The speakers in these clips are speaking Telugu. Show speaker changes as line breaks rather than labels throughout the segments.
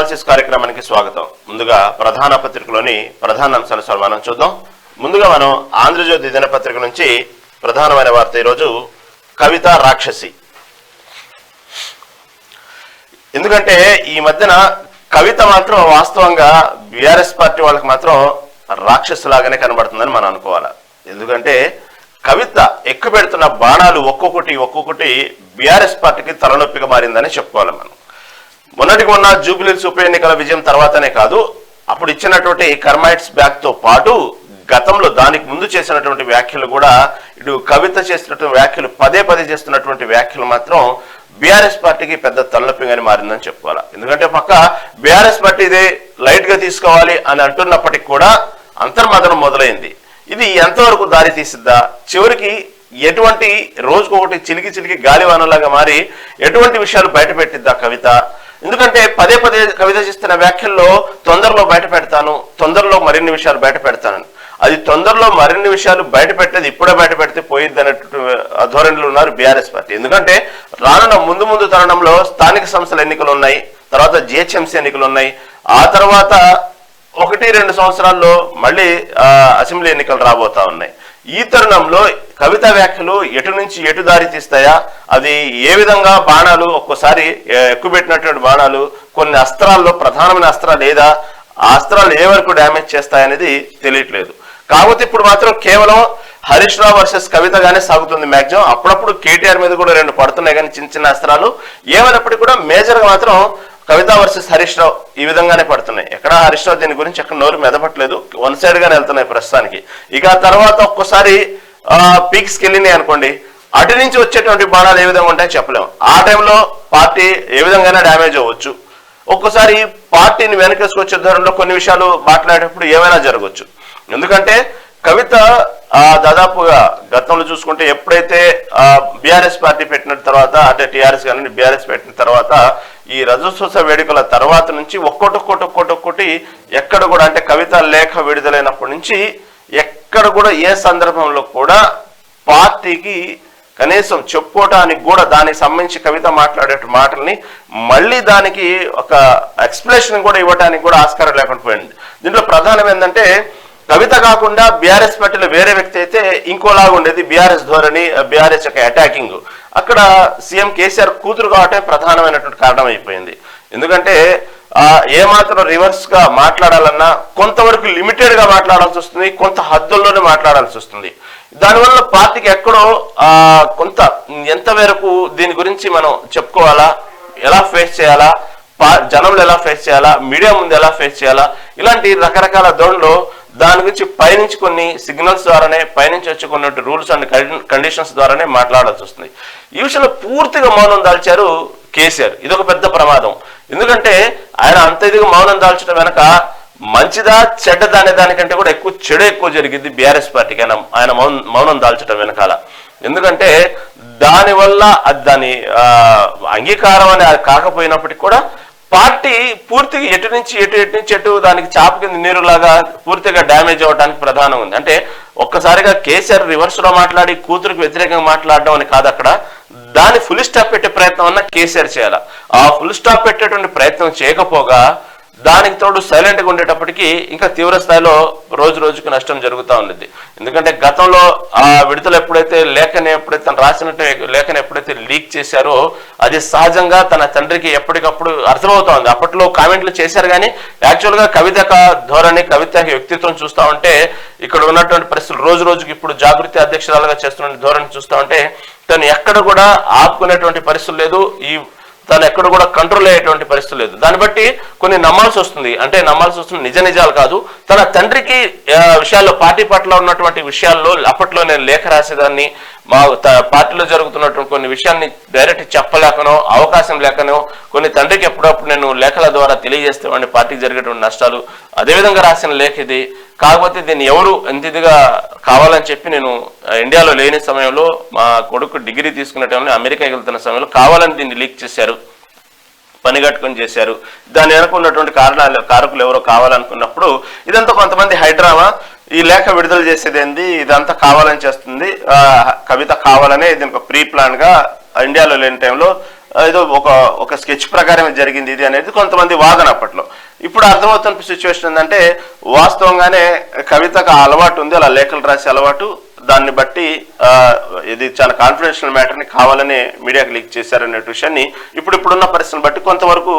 అనాలిసిస్ కార్యక్రమానికి స్వాగతం. ముందుగా ప్రధాన పత్రికలోని ప్రధాన అంశాలు మనం చూద్దాం. ముందుగా మనం ఆంధ్రజ్యోతి దినపత్రిక నుంచి ప్రధానమైన వార్త ఈరోజు కవిత రాక్షసి. ఎందుకంటే ఈ మధ్యన కవిత మాత్రం వాస్తవంగా బీఆర్ఎస్ పార్టీ వాళ్ళకి మాత్రం రాక్షసులాగానే కనబడుతుందని మనం అనుకోవాలి. ఎందుకంటే కవిత ఎక్కువ పెడుతున్న బాణాలు ఒక్కొక్కటి బీఆర్ఎస్ పార్టీకి తలనొప్పిగా మారిందని చెప్పుకోవాలి. మనం మొన్నటికి మొన్న జూబ్లీహిల్స్ ఉప ఎన్నికల విజయం తర్వాతనే కాదు, అప్పుడు ఇచ్చినటువంటి కర్మైట్స్ బ్యాక్ తో పాటు గతంలో దానికి ముందు చేసినటువంటి వ్యాఖ్యలు కూడా, ఇటు కవిత చేసినటువంటి వ్యాఖ్యలు పదే చేస్తున్నటువంటి వ్యాఖ్యలు మాత్రం బీఆర్ఎస్ పార్టీకి పెద్ద తలనొప్పిగానే మారిందని చెప్పుకోవాలి. ఎందుకంటే పక్క బీఆర్ఎస్ పార్టీ ఇదే లైట్ గా తీసుకోవాలి అని అంటున్నప్పటికీ కూడా అంతర్మదనం మొదలైంది. ఇది ఎంతవరకు దారి తీసిద్దా, చివరికి ఎటువంటి రోజుకొకటి చిలికి గాలివానలాగా మారి ఎటువంటి విషయాలు బయట పెట్టిద్దా కవిత? ఎందుకంటే పదే కవిత చేస్తున్న వ్యాఖ్యల్లో తొందరలో బయట పెడతాను, తొందరలో మరిన్ని విషయాలు బయట పెడతానని, అది తొందరలో మరిన్ని విషయాలు బయట పెట్టేది ఇప్పుడే బయట పెడితే పోయిద్ది అన్నట్టు ధోరణిలో ఉన్నారు బీఆర్ఎస్ పార్టీ. ఎందుకంటే రానున్న ముందు తరుణంలో స్థానిక సంస్థల ఎన్నికలు ఉన్నాయి, తర్వాత జిహెచ్ఎంసీ ఎన్నికలు ఉన్నాయి, ఆ తర్వాత 1-2 సంవత్సరాల్లో మళ్ళీ అసెంబ్లీ ఎన్నికలు రాబోతా ఉన్నాయి. ఈ తరుణంలో కవిత వ్యాఖ్యలు ఎటు నుంచి ఎటు దారి తీస్తాయా, అది ఏ విధంగా బాణాలు ఒక్కోసారి ఎక్కువ పెట్టినటువంటి బాణాలు కొన్ని అస్త్రాల్లో ప్రధానమైన అస్త్రాలు లేదా ఆ అస్త్రాలు ఏ వరకు డ్యామేజ్ చేస్తాయనేది తెలియట్లేదు. కాకపోతే ఇప్పుడు మాత్రం కేవలం హరీష్ రావు వర్సెస్ కవితగానే సాగుతుంది మ్యాక్సిమం. అప్పుడప్పుడు కేటీఆర్ మీద కూడా 2 పడుతున్నాయి, కానీ చిన్న అస్త్రాలు ఏమైనప్పటికీ కూడా మేజర్ గా మాత్రం కవిత వర్సెస్ హరీష్ రావు ఈ విధంగానే పడుతున్నాయి. ఎక్కడ హరీష్ రావు దీని గురించి ఎక్కడ నోరు మెదపట్లేదు, వన్ సైడ్ గానే వెళ్తున్నాయి ప్రస్తుతానికి. ఇక తర్వాత ఒక్కోసారి పీక్స్కి వెళ్ళినాయి అనుకోండి, అటు నుంచి వచ్చేటువంటి బాణాలు ఏ విధంగా ఉంటాయో చెప్పలేము. ఆ టైంలో పార్టీ ఏ విధంగానే డ్యామేజ్ అవ్వచ్చు. ఒక్కోసారి పార్టీని వెనకేసుకొచ్చే ధోరణిలో కొన్ని విషయాలు మాట్లాడేటప్పుడు ఏమైనా జరగవచ్చు. ఎందుకంటే కవిత దాదాపుగా గతంలో చూసుకుంటే ఎప్పుడైతే బీఆర్ఎస్ పార్టీ పెట్టిన తర్వాత, అంటే టీఆర్ఎస్ కానీ బీఆర్ఎస్ పెట్టిన తర్వాత ఈ రజతోత్సవ వేడుకల తర్వాత నుంచి ఒక్కొక్కటి ఎక్కడ కూడా, అంటే కవిత లేఖ విడుదలైనప్పటి నుంచి ఎక్కడ కూడా ఏ సందర్భంలో కూడా పార్టీకి కనీసం చెప్పుకోవటానికి కూడా దానికి సంబంధించి కవిత మాట్లాడే మాటల్ని మళ్ళీ దానికి ఒక ఎక్స్ప్లెనేషన్ కూడా ఇవ్వడానికి కూడా ఆస్కారం లేకుండా పోయింది. దీంట్లో ప్రధానం ఏంటంటే కవిత కాకుండా బీఆర్ఎస్ పార్టీలో వేరే వ్యక్తి అయితే ఇంకోలాగా ఉండేది బీఆర్ఎస్ ధోరణి, బీఆర్ఎస్ యొక్క అటాకింగ్. అక్కడ సీఎం కేసీఆర్ కూతురు కావటమే ప్రధానమైనటువంటి కారణం అయిపోయింది. ఎందుకంటే ఏమాత్రం రివర్స్ గా మాట్లాడాలన్నా కొంతవరకు లిమిటెడ్ గా మాట్లాడాల్సి వస్తుంది, కొంత హద్దుల్లోనే మాట్లాడాల్సి వస్తుంది. దానివల్ల పార్టీకి ఎక్కడో కొంత ఎంత మేరకు దీని గురించి మనం చెప్పుకోవాలా, ఎలా ఫేస్ చేయాలా, జనంలో ఎలా ఫేస్ చేయాలా, మీడియా ముందు ఎలా ఫేస్ చేయాలా, ఇలాంటి రకరకాల ధోరణిలో దాని గురించి పైనుంచి కొన్ని సిగ్నల్స్ ద్వారానే, పైనుంచి వచ్చి కొన్ని రూల్స్ అండ్ కండిషన్స్ ద్వారానే మాట్లాడాల్సి వస్తుంది. ఈ విషయంలో పూర్తిగా మౌనం దాల్చారు కేసీఆర్. ఇదొక పెద్ద ప్రమాదం. ఎందుకంటే ఆయన అంత ఇదిగా మౌనం దాల్చడం వెనక మంచిదా చెడ్డదా అనే దానికంటే కూడా చెడు ఎక్కువ జరిగింది బీఆర్ఎస్ పార్టీకి ఆయన మౌనం దాల్చడం వెనకాల. ఎందుకంటే దానివల్ల దాని అంగీకారం అని కాకపోయినప్పటికీ కూడా పార్టీ పూర్తిగా ఎటు నుంచి ఎటు దానికి చాప కింద నీరులాగా పూర్తిగా డ్యామేజ్ అవ్వడానికి ప్రధానం ఉంది. అంటే ఒక్కసారిగా కేసీఆర్ రివర్స్ లో మాట్లాడి కూతురికి వ్యతిరేకంగా మాట్లాడడం అని కాదు, అక్కడ దాన్ని ఫుల్ స్టాప్ పెట్టే ప్రయత్నం అన్నా కేసీఆర్ చేయాలి. ఆ ఫుల్ స్టాప్ పెట్టేటువంటి ప్రయత్నం చేయకపోగా దానికి తోడు సైలెంట్ గా ఉండేటప్పటికీ ఇంకా తీవ్ర స్థాయిలో రోజుకు నష్టం జరుగుతూ ఉండేది. ఎందుకంటే గతంలో ఆ విడుదల ఎప్పుడైతే తను రాసినట్టు లేఖను ఎప్పుడైతే లీక్ చేశారో అది సహజంగా తన తండ్రికి ఎప్పటికప్పుడు అర్థమవుతా ఉంది. అప్పట్లో కామెంట్లు చేశారు, కానీ యాక్చువల్ గా కవిత ధోరణి, కవిత వ్యక్తిత్వం చూస్తా ఉంటే, ఇక్కడ ఉన్నటువంటి పరిస్థితులు రోజుకి ఇప్పుడు జాగృతి అధ్యక్షురాలుగా చేస్తున్న ధోరణి చూస్తా ఉంటే తను ఎక్కడ కూడా ఆపుకునేటువంటి పరిస్థితులు లేదు, తను ఎక్కడ కూడా కంట్రోల్ అయ్యేటువంటి పరిస్థితి లేదు. దాన్ని బట్టి కొన్ని నమ్మాల్సి వస్తుంది. అంటే నమ్మాల్సి వస్తుంది నిజాలు కాదు. తన తండ్రికి విషయాల్లో, పార్టీ పట్ల ఉన్నటువంటి విషయాల్లో అప్పట్లో నేను లేఖ రాసేదాన్ని, మా పార్టీలో జరుగుతున్నటువంటి కొన్ని విషయాన్ని డైరెక్ట్ చెప్పలేకనో, అవకాశం లేకనో, కొన్ని తండ్రికి ఎప్పుడప్పుడు నేను లేఖల ద్వారా తెలియజేస్తేవాడిని పార్టీకి జరిగేటువంటి నష్టాలు. అదేవిధంగా రాసిన లేఖ ఇది. కాకపోతే దీన్ని ఎవరు ఎంత ఇదిగా కావాలని చెప్పి, నేను ఇండియాలో లేని సమయంలో మా కొడుకు డిగ్రీ తీసుకునే టైంలో అమెరికాకి వెళ్తున్న సమయంలో కావాలని దీన్ని లీక్ చేశారు, పని కట్టుకొని చేశారు. దాని వెనక ఉన్నటువంటి కారకులు ఎవరో కావాలనుకున్నప్పుడు ఇదంతా కొంతమంది హైడ్రామా, ఈ లేఖ విడుదల చేసేది ఏంది, ఇదంతా కావాలని చేస్తుంది కవిత, కావాలనే దీనికి ప్రీ ప్లాన్ గా ఇండియాలో లేని టైంలో ఏదో ఒక స్కెచ్ ప్రకారం జరిగింది ఇది అనేది కొంతమంది వాదన అప్పట్లో. ఇప్పుడు అర్థమవుతున్న సిచ్యువేషన్ ఏంటంటే వాస్తవంగానే కవితకు ఆ అలవాటు ఉంది, అలా లేఖలు రాసే అలవాటు. దాన్ని బట్టి ఇది చాలా కాన్ఫిడెన్షియల్ మ్యాటర్ని కావాలని మీడియాకి లీక్ చేశారనే విషయాన్ని ఇప్పుడున్న పరిస్థితిని బట్టి కొంతవరకు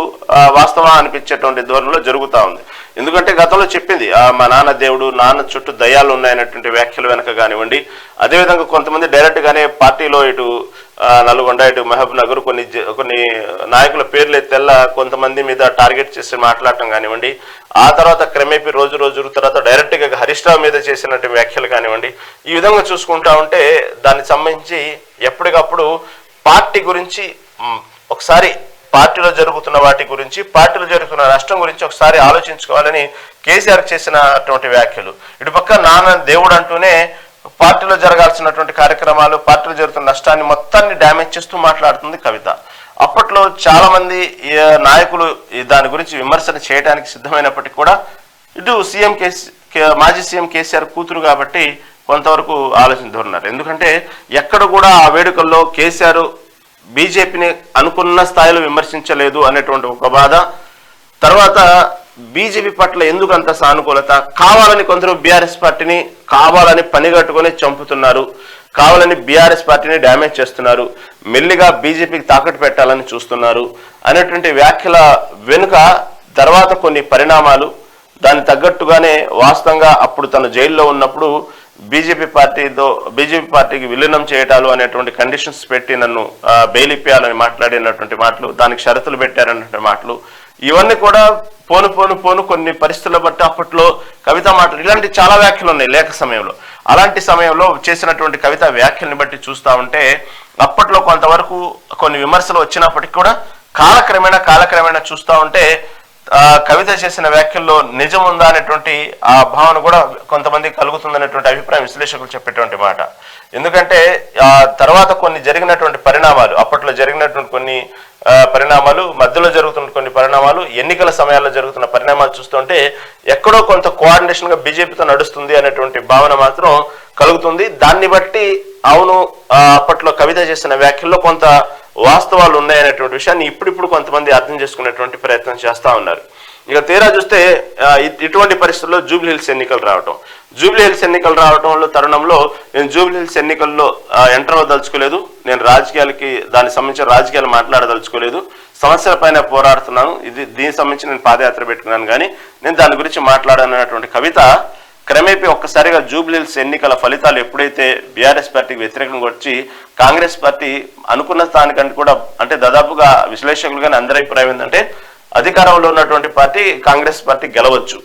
వాస్తవం అనిపించేటువంటి ధోరణిలో జరుగుతూ ఉంది. ఎందుకంటే గతంలో చెప్పింది మా నాన్న దేవుడు, నాన్న చుట్టూ దయ్యాలు ఉన్నాయనేటువంటి వ్యాఖ్యలు వెనక కానివ్వండి. అదేవిధంగా కొంతమంది డైరెక్ట్గానే పార్టీలో ఇటు నల్గొండ, ఇటు మహబూబ్ నగర్ కొన్ని నాయకుల పేర్లు ఎత్తెల్లా కొంతమంది మీద టార్గెట్ చేసి మాట్లాడటం కానివ్వండి. ఆ తర్వాత క్రమేపీ రోజు తర్వాత డైరెక్ట్గా హరీష్ రావు మీద చేసినట్టు వ్యాఖ్యలు కానివ్వండి. ఈ విధంగా చూసుకుంటా ఉంటే దానికి సంబంధించి ఎప్పటికప్పుడు పార్టీ గురించి ఒకసారి, పార్టీలో జరుగుతున్న వాటి గురించి, పార్టీలో జరుగుతున్న నష్టం గురించి ఒకసారి ఆలోచించుకోవాలని కేసీఆర్ చేసినటువంటి వ్యాఖ్యలు. ఇటు పక్క నాన్న దేవుడు అంటూనే పార్టీలో జరగాల్సినటువంటి కార్యక్రమాలు, పార్టీలో జరుగుతున్న నష్టాన్ని మొత్తాన్ని డ్యామేజ్ చేస్తూ మాట్లాడుతుంది కవిత. అప్పట్లో చాలా మంది నాయకులు దాని గురించి విమర్శన చేయడానికి సిద్ధమైనప్పటికీ కూడా ఇటు మాజీ సీఎం కేసీఆర్ కూతురు కాబట్టి కొంతవరకు ఆలోచిస్తున్నారు. ఎందుకంటే ఎక్కడ కూడా ఆ వేడుకల్లో కేసీఆర్ బీజేపీని అనుకున్న స్థాయిలో విమర్శించలేదు అనేటువంటి ఒక బాధ. తర్వాత బీజేపీ పట్ల ఎందుకు అంత సానుకూలత, కావాలని కొందరు బీఆర్ఎస్ పార్టీని కావాలని పనిగట్టుకొని చంపుతున్నారు, కావాలని బీఆర్ఎస్ పార్టీని డ్యామేజ్ చేస్తున్నారు, మెల్లిగా బీజేపీకి తాకట్టు పెట్టాలని చూస్తున్నారు అనేటువంటి వ్యాఖ్యల వెనుక తర్వాత కొన్ని పరిణామాలు, దాని తగ్గట్టుగానే వాస్తవంగా అప్పుడు తను జైల్లో ఉన్నప్పుడు బీజేపీ పార్టీకి విలీనం చేయటాలు అనేటువంటి కండిషన్స్ పెట్టి నన్ను బెయిల్ ఇప్పించాలని మాట్లాడినటువంటి మాటలు, దానికి షరతులు పెట్టారన్నటువంటి మాటలు, ఇవన్నీ కూడా పోను కొన్ని పరిస్థితుల బట్టి అప్పట్లో కవిత మాటలు, ఇలాంటి చాలా వ్యాఖ్యలు ఉన్నాయి లేఖ సమయంలో. అలాంటి సమయంలో చేసినటువంటి కవిత వ్యాఖ్యల్ని బట్టి చూస్తూ ఉంటే అప్పట్లో కొంతవరకు కొన్ని విమర్శలు వచ్చినప్పటికీ కూడా కాలక్రమేణా చూస్తూ ఉంటే కవిత చేసిన వ్యాఖ్యల్లో నిజం ఉందా అనేటువంటి ఆ భావన కూడా కొంతమంది కలుగుతుందనేటువంటి అభిప్రాయం విశ్లేషకులు చెప్పేటువంటి మాట. ఎందుకంటే తర్వాత కొన్ని జరిగినటువంటి పరిణామాలు, అప్పట్లో జరిగినటువంటి కొన్ని పరిణామాలు, మధ్యలో జరుగుతున్న కొన్ని పరిణామాలు, ఎన్నికల సమయాల్లో జరుగుతున్న పరిణామాలు చూస్తుంటే ఎక్కడో కొంత కోఆర్డినేషన్ గా బీజేపీతో నడుస్తుంది అనేటువంటి భావన మాత్రం కలుగుతుంది. దాన్ని బట్టి అవును అప్పట్లో కవిత చేసిన వ్యాఖ్యల్లో కొంత వాస్తవాలు ఉన్నాయనేటువంటి విషయాన్ని ఇప్పుడు కొంతమంది అర్థం చేసుకునేటువంటి ప్రయత్నం చేస్తా ఉన్నారు. ఇక తీరా చూస్తే ఇటువంటి పరిస్థితుల్లో జూబ్లీ హిల్స్ ఎన్నికలు రావడంలో తరుణంలో నేను జూబ్లీ హిల్స్ ఎన్నికల్లో ఎంటర్ అవ్వదలుచుకోలేదు, నేను దానికి సంబంధించిన రాజకీయాలు మాట్లాడదలుచుకోలేదు, సమస్యల పైన పోరాడుతున్నాను, దీనికి సంబంధించి నేను పాదయాత్ర పెట్టుకున్నాను, కానీ నేను దాని గురించి మాట్లాడనటువంటి కవిత క్రమేపీ ఒక్కసారిగా జూబ్లీ హిల్స్ ఎన్నికల ఫలితాలు ఎప్పుడైతే బీఆర్ఎస్ పార్టీకి వ్యతిరేకంగా వచ్చి కాంగ్రెస్ పార్టీ అనుకున్న స్థానికంటే కూడా, అంటే దాదాపుగా విశ్లేషకులు కానీ అందరి అభిప్రాయం ఏంటంటే అధికారంలో ఉన్నటువంటి పార్టీ కాంగ్రెస్ పార్టీ గెలవచ్చు.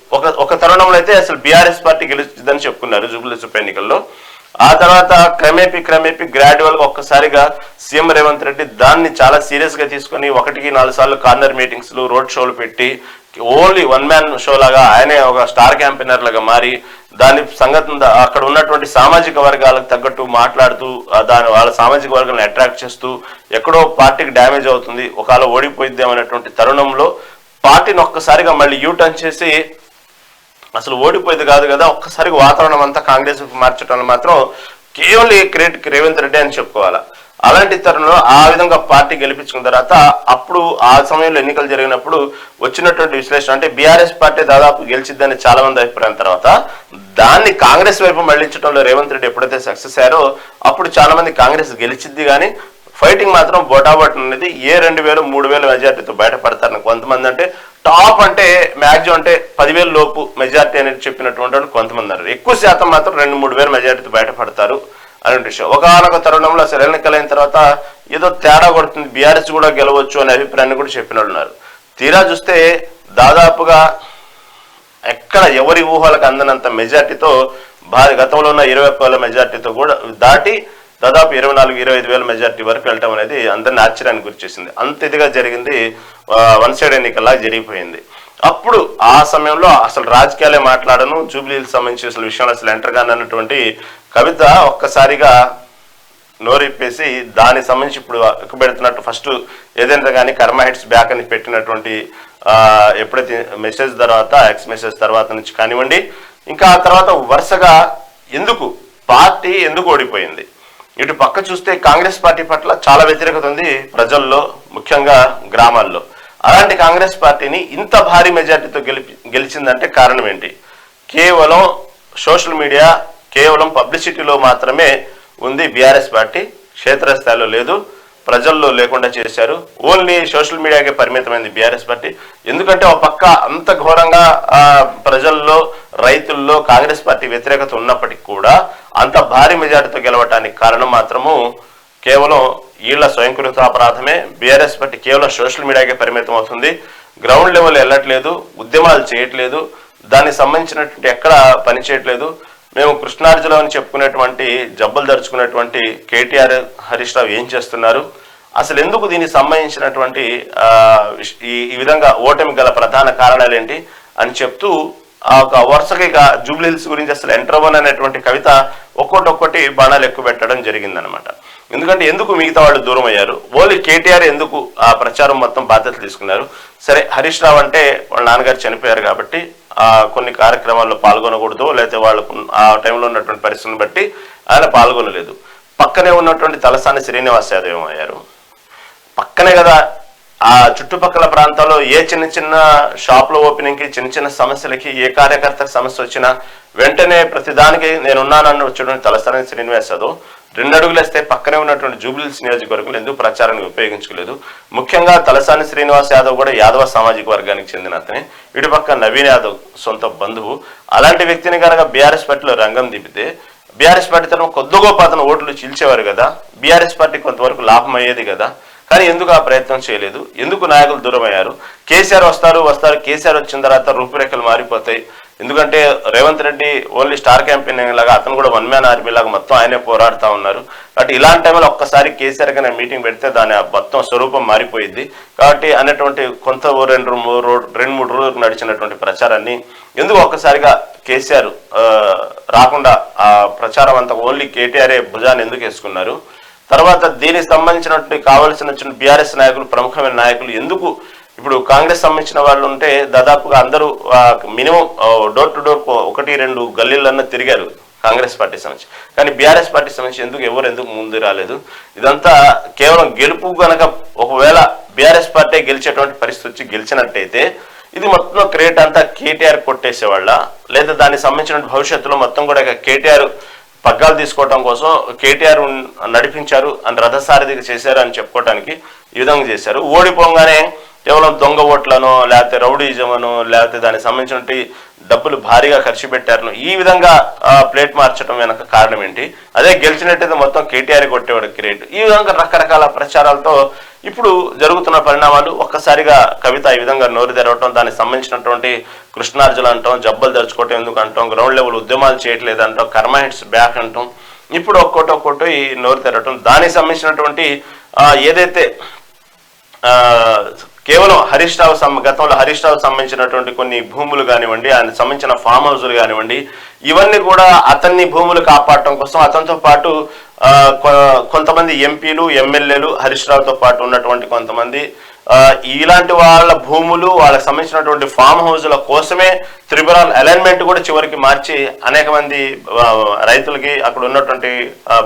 ఒక తరుణంలో అయితే అసలు బీఆర్ఎస్ పార్టీ గెలుస్తుందని చెప్పుకున్నారు జూబ్లీ హిల్స్ ఉప ఎన్నికల్లో. ఆ తర్వాత క్రమేపీ గ్రాడ్యువల్ గా ఒక్కసారిగా సీఎం రేవంత్ రెడ్డి దాన్ని చాలా సీరియస్ గా తీసుకుని 1-4 సార్లు కార్నర్ మీటింగ్స్, రోడ్ షోలు పెట్టి ఓన్లీ వన్ మ్యాన్ షో లాగా ఆయనే ఒక స్టార్ క్యాంపెయినర్ లాగా మారి దాని సంగతి అక్కడ ఉన్నటువంటి సామాజిక వర్గాలకు తగ్గట్టు మాట్లాడుతూ వాళ్ళ సామాజిక వర్గాలను అట్రాక్ట్ చేస్తూ ఎక్కడో పార్టీకి డ్యామేజ్ అవుతుంది, ఒకవేళ ఓడిపోయిద్దామనేటువంటి తరుణంలో పార్టీని ఒక్కసారిగా మళ్ళీ యూటర్న్ చేసి అసలు ఓడిపోయేది కాదు కదా, ఒక్కసారిగా వాతావరణం అంతా కాంగ్రెస్ మార్చడం మాత్రం కేవలం క్రెడిట్ రేవంత్ రెడ్డి అని చెప్పుకోవాలా. అలాంటి తరుణంలో ఆ విధంగా పార్టీ గెలిపించుకున్న తర్వాత అప్పుడు ఆ సమయంలో ఎన్నికలు జరిగినప్పుడు వచ్చినటువంటి విశ్లేషణ అంటే బీఆర్ఎస్ పార్టీ దాదాపు గెలిచిద్దని చాలా మంది అభిప్రాయం తర్వాత దాన్ని కాంగ్రెస్ వైపు మళ్లించడంలో రేవంత్ రెడ్డి ఎప్పుడైతే సక్సెస్ అయ్యారో అప్పుడు చాలా మంది కాంగ్రెస్ గెలిచిద్ది కానీ ఫైటింగ్ మాత్రం బోటాబోట్ అనేది 2,000-3,000 మెజార్టీతో బయటపడతారని కొంతమంది, అంటే టాప్ అంటే మ్యాక్సిమం అంటే 10,000 లోపు మెజార్టీ అనేది చెప్పినటువంటి కొంతమంది అన్నారు. ఎక్కువ శాతం మాత్రం 2-3,000 మెజార్టీతో బయటపడతారు అనే విషయం. ఒకనొక తరుణంలో అసలు ఎన్నికలైన తర్వాత ఏదో తేడా కొడుతుంది, బీఆర్ఎస్ కూడా గెలవచ్చు అనే అభిప్రాయాన్ని కూడా చెప్పిన వాళ్ళు ఉన్నారు. తీరా చూస్తే దాదాపుగా ఎక్కడ ఎవరి ఊహలకు అందనంత మెజార్టీతో గతంలో ఉన్న 21,000 మెజార్టీతో కూడా దాటి దాదాపు 24-25,000 మెజార్టీ వరకు వెళ్ళటం అనేది అందరిని ఆశ్చర్యానికి గురిచేసింది. అంత ఇదిగా జరిగింది, వన్ సైడ్ ఎన్నికల్లా జరిగిపోయింది. అప్పుడు ఆ సమయంలో అసలు రాజకీయాలే మాట్లాడను, జూబ్లీ హిల్స్ సంబంధించి అసలు విషయంలో అసలు ఎంటర్ కానన్నటువంటి కవిత ఒక్కసారిగా నోరిప్పేసి దానికి సంబంధించి ఇప్పుడు ఎక్కుపెడుతున్నట్టు ఫస్ట్ ఏదైనా కానీ కర్మ హెడ్స్ బ్యాక్ అని పెట్టినటువంటి ఎప్పుడైతే మెసేజ్ తర్వాత ఎక్స్ మెసేజ్ తర్వాత నుంచి కానివ్వండి, ఇంకా ఆ తర్వాత వరుసగా పార్టీ ఎందుకు ఓడిపోయింది, ఇటు పక్క చూస్తే కాంగ్రెస్ పార్టీ పట్ల చాలా వ్యతిరేకత ఉంది ప్రజల్లో, ముఖ్యంగా గ్రామాల్లో. అలాంటి కాంగ్రెస్ పార్టీని ఇంత భారీ మెజార్టీతో గెలిచిందంటే కారణం ఏంటి? కేవలం సోషల్ మీడియా, కేవలం పబ్లిసిటీలో మాత్రమే ఉంది బీఆర్ఎస్ పార్టీ. క్షేత్రస్థాయిలో లేదు, ప్రజల్లో లేకుండా చేశారు. ఓన్లీ సోషల్ మీడియాకే పరిమితమైంది బీఆర్ఎస్ పార్టీ. ఎందుకంటే ఒక పక్క అంత ఘోరంగా ప్రజల్లో, రైతుల్లో కాంగ్రెస్ పార్టీ వ్యతిరేకత ఉన్నప్పటికీ కూడా అంత భారీ మెజార్టీతో గెలవటానికి కారణం మాత్రము కేవలం వీళ్ళ స్వయంకృతాపరాధమే. బీఆర్ఎస్ పార్టీ కేవలం సోషల్ మీడియాకే పరిమితం అవుతుంది, గ్రౌండ్ లెవెల్ వెళ్ళట్లేదు, ఉద్యమాలు చేయట్లేదు, దానికి సంబంధించినటువంటి ఎక్కడ పని చేయట్లేదు. మేము కృష్ణార్జులో అని చెప్పుకునేటువంటి జబ్బలు దరుచుకునేటువంటి కేటీఆర్, హరీష్ రావు ఏం చేస్తున్నారు, అసలు ఎందుకు దీనికి సంబంధించినటువంటి ఈ విధంగా ఓటమి గల ప్రధాన కారణాలు ఏంటి అని చెప్తూ ఒక వరుసగా జూబ్లీ హిల్స్ గురించి అసలు ఎంట్రవన్ అనేటువంటి కవిత ఒక్కొక్కటి బాణాలు ఎక్కువ పెట్టడం జరిగిందనమాట. ఎందుకంటే ఎందుకు మిగతా వాళ్ళు దూరం అయ్యారు, ఓన్లీ కేటీఆర్ ఎందుకు ఆ ప్రచారం మొత్తం బాధ్యతలు తీసుకున్నారు? సరే, హరీష్ రావు అంటే వాళ్ళ నాన్నగారు చనిపోయారు కాబట్టి కొన్ని కార్యక్రమాల్లో పాల్గొనకూడదు, లేకపోతే వాళ్ళకు ఆ టైంలో ఉన్నటువంటి పరిస్థితులను బట్టి ఆయన పాల్గొనలేదు. పక్కనే ఉన్నటువంటి తలసాని శ్రీనివాస్ యాదవ్ ఏమయ్యారు? పక్కనే కదా, ఆ చుట్టుపక్కల ప్రాంతాల్లో ఏ చిన్న చిన్న షాపుల ఓపెనింగ్కి, చిన్న చిన్న సమస్యలకి, ఏ కార్యకర్తకు సమస్య వచ్చినా వెంటనే ప్రతిదానికి నేనున్నానని వచ్చేటువంటి తలసాని శ్రీనివాస్ యాదవ్ 2 అడుగులు వేస్తే పక్కనే ఉన్నటువంటి జూబ్లీ హిల్స్ నియోజకవర్గంలో ఎందుకు ప్రచారానికి ఉపయోగించుకోలేదు? ముఖ్యంగా తలసాని శ్రీనివాస్ యాదవ్ కూడా యాదవ సామాజిక వర్గానికి చెందిన అతనే, ఇటుపక్క నవీన్ యాదవ్ సొంత బంధువు. అలాంటి వ్యక్తిని కనుక బీఆర్ఎస్ పార్టీలో రంగం దిపితే బీఆర్ఎస్ పార్టీ తరఫున కొద్ది గొప్ప అతను ఓట్లు చీల్చేవారు కదా, బీఆర్ఎస్ పార్టీ కొంతవరకు లాభం అయ్యేది కదా. కానీ ఎందుకు ఆ ప్రయత్నం చేయలేదు? ఎందుకు నాయకులు దూరం అయ్యారు? కేసీఆర్ వస్తారు, కేసీఆర్ వచ్చిన తర్వాత రూపురేఖలు మారిపోతాయి. ఎందుకంటే Revanth Reddy only star campaign లాగా, అతను కూడా 1 మ్యాన్ ఆర్మీ లాగా మొత్తం ఆయనే పోరాడుతూ ఉన్నారు. కాబట్టి ఇలాంటి టైంలో ఒక్కసారి కేసీఆర్ గానే మీటింగ్ పెడితే దాని మొత్తం స్వరూపం మారిపోయింది. కాబట్టి అనేటువంటి కొంత 2-3 రోజులకు నడిచినటువంటి ప్రచారాన్ని ఎందుకు ఒక్కసారిగా కేసీఆర్ రాకుండా ఆ ప్రచారం అంతా ఓన్లీ కేటీఆర్ఏ భుజాన్ని ఎందుకు వేసుకున్నారు? తర్వాత దీనికి సంబంధించినటువంటి కావలసిన బీఆర్ఎస్ నాయకులు, ప్రముఖమైన నాయకులు ఎందుకు ఇప్పుడు కాంగ్రెస్ సంబంధించిన వాళ్ళు ఉంటే దాదాపుగా అందరూ మినిమం డోర్ టు డోర్ 1-2 గల్లీలన్నా తిరిగారు కాంగ్రెస్ పార్టీ సంబంధించి. కానీ బీఆర్ఎస్ పార్టీ సంబంధించి ఎందుకు ముందు రాలేదు? ఇదంతా కేవలం గెలుపు గనక ఒకవేళ బీఆర్ఎస్ పార్టీ గెలిచేటువంటి పరిస్థితి వచ్చి గెలిచినట్టయితే ఇది మొత్తం క్రియేట్ అంతా కేటీఆర్ కొట్టేసేవాళ్ళ, లేదా దానికి సంబంధించిన భవిష్యత్తులో మొత్తం కూడా కేటీఆర్ పగ్గాలు తీసుకోవడం కోసం కేటీఆర్ నడిపించారు అని, రథసారథిగా చేశారు అని చెప్పుకోవడానికి ఈ విధంగా చేశారు. ఓడిపోగానే కేవలం దొంగ ఓట్లను, లేకపోతే రౌడీజమను, లేకపోతే దానికి సంబంధించిన డబ్బులు భారీగా ఖర్చు పెట్టారను, ఈ విధంగా ప్లేట్ మార్చడం వెనక కారణం ఏంటి? అదే గెలిచినట్టయితే మొత్తం కేటీఆర్ కొట్టేవాడు క్రియేట్. ఈ విధంగా రకరకాల ప్రచారాలతో ఇప్పుడు జరుగుతున్న పరిణామాలు ఒక్కసారిగా కవిత ఈ విధంగా నోరు తెరవటం, దానికి సంబంధించినటువంటి కృష్ణార్జులు అంటాం, జబ్బలు తెరుచుకోవటం ఎందుకు అంటాం, గ్రౌండ్ లెవెల్ ఉద్యమాలు చేయట్లేదు అంటాం, కర్మ హిట్స్ బ్యాక్ అంటాం, ఇప్పుడు ఒక్కోటి ఈ నోరు తెరవటం. దానికి సంబంధించినటువంటి ఏదైతే కేవలం హరీష్ రావు గతంలో హరీష్ రావు సంబంధించినటువంటి కొన్ని భూములు కానివ్వండి, ఆయన సంబంధించిన ఫామ్ హౌస్లు కానివ్వండి, ఇవన్నీ కూడా అతన్ని భూములు కాపాడటం కోసం అతనితో పాటు కొంతమంది ఎంపీలు, ఎమ్మెల్యేలు, హరీష్ రావుతో పాటు ఉన్నటువంటి కొంతమంది ఇలాంటి వాళ్ళ భూములు, వాళ్ళకి సంబంధించినటువంటి ఫామ్ హౌస్ల కోసమే త్రిపురల్ అలైన్మెంట్ కూడా చివరికి మార్చి అనేక మంది రైతులకి అక్కడ ఉన్నటువంటి